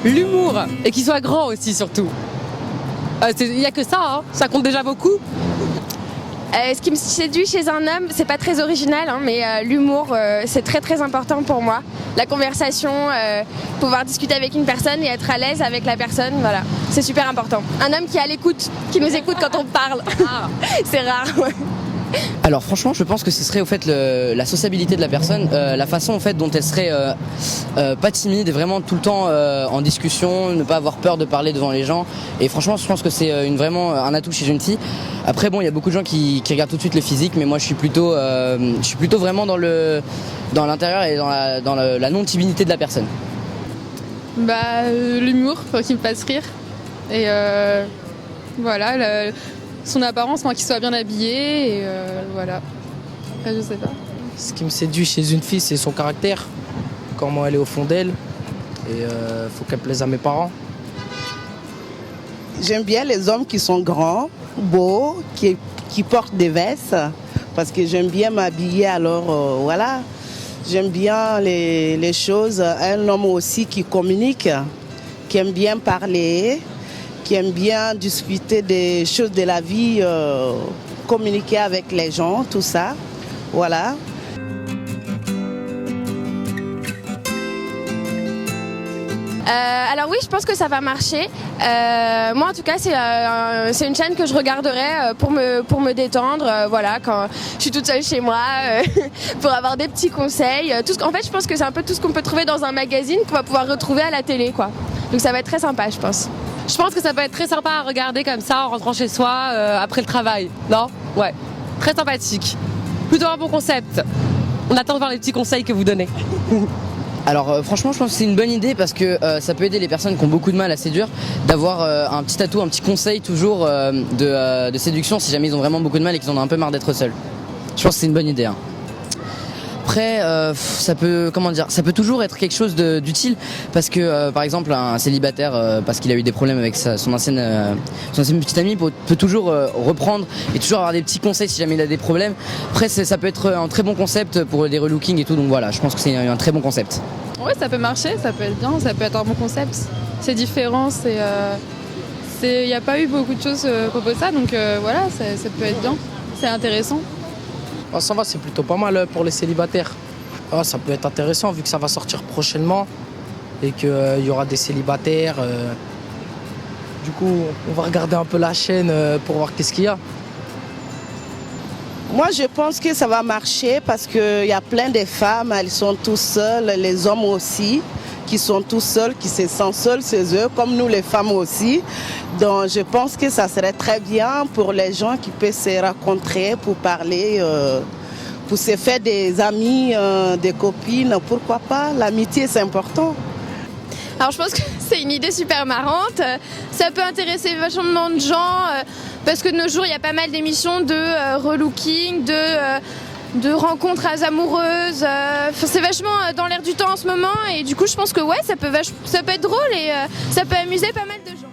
l'humour et qu'il soit grand aussi surtout. Il n'y a que ça, hein. Ça compte déjà beaucoup. Ce qui me séduit chez un homme, c'est pas très original, hein, mais l'humour, c'est très très important pour moi. La conversation, pouvoir discuter avec une personne et être à l'aise avec la personne, voilà, c'est super important. Un homme qui est à l'écoute, qui nous écoute quand on parle, c'est rare. Ouais. Alors franchement, je pense que ce serait au fait la sociabilité de la personne, la façon en fait dont elle serait pas timide et vraiment tout le temps en discussion, ne pas avoir peur de parler devant les gens. Et franchement, je pense que c'est vraiment un atout chez une fille. Après bon, il y a beaucoup de gens qui regardent tout de suite le physique, mais moi je suis plutôt vraiment dans l'intérieur et dans la non-timidité de la personne. L'humour, faut qu'il me fasse rire. Et voilà, son apparence, qu'il soit bien habillé, et voilà. Après, je sais pas. Ce qui me séduit chez une fille, c'est son caractère, comment elle est au fond d'elle, et faut qu'elle plaise à mes parents. J'aime bien les hommes qui sont grands, beaux, qui portent des vestes, parce que j'aime bien m'habiller, alors voilà. J'aime bien les choses. Un homme aussi qui communique, qui aime bien parler, qui aime bien discuter des choses de la vie, communiquer avec les gens, tout ça. Voilà. Alors oui, je pense que ça va marcher. Moi, en tout cas, c'est une chaîne que je regarderai pour me détendre. Voilà, quand je suis toute seule chez moi, pour avoir des petits conseils. En fait, je pense que c'est un peu tout ce qu'on peut trouver dans un magazine qu'on va pouvoir retrouver à la télé, quoi. Donc ça va être très sympa, je pense. Je pense que ça peut être très sympa à regarder comme ça en rentrant chez soi après le travail. Non ? Ouais. Très sympathique. Plutôt un bon concept. On attend de voir les petits conseils que vous donnez. Alors franchement, je pense que c'est une bonne idée parce que ça peut aider les personnes qui ont beaucoup de mal à séduire d'avoir un petit atout, un petit conseil toujours de séduction si jamais ils ont vraiment beaucoup de mal et qu'ils en ont un peu marre d'être seuls. Je pense que c'est une bonne idée. Hein. Après, ça peut toujours être quelque chose d'utile parce que par exemple un célibataire parce qu'il a eu des problèmes avec son ancienne petite amie peut toujours reprendre et toujours avoir des petits conseils si jamais il a des problèmes. Après ça peut être un très bon concept pour des relookings et tout, donc voilà, je pense que c'est un très bon concept. Ouais, ça peut marcher, ça peut être bien, ça peut être un bon concept. C'est différent, il n'y a pas eu beaucoup de choses à propos de ça, donc voilà, ça peut être bien, c'est intéressant. Oh, ça va, c'est plutôt pas mal pour les célibataires. Oh, ça peut être intéressant vu que ça va sortir prochainement et qu'il y aura des célibataires. Du coup, on va regarder un peu la chaîne pour voir qu'est-ce qu'il y a. Moi, je pense que ça va marcher parce qu'il y a plein de femmes, elles sont toutes seules, les hommes aussi, qui sont tous seuls, qui se sentent seuls chez eux, comme nous les femmes aussi. Donc je pense que ça serait très bien pour les gens qui peuvent se rencontrer pour parler, pour se faire des amis, des copines, pourquoi pas. L'amitié, c'est important. Alors je pense que c'est une idée super marrante. Ça peut intéresser vachement de gens parce que de nos jours, il y a pas mal d'émissions de relooking, de rencontres amoureuses. C'est vachement dans l'air du temps en ce moment et du coup je pense que ouais, ça peut être drôle et ça peut amuser pas mal de gens.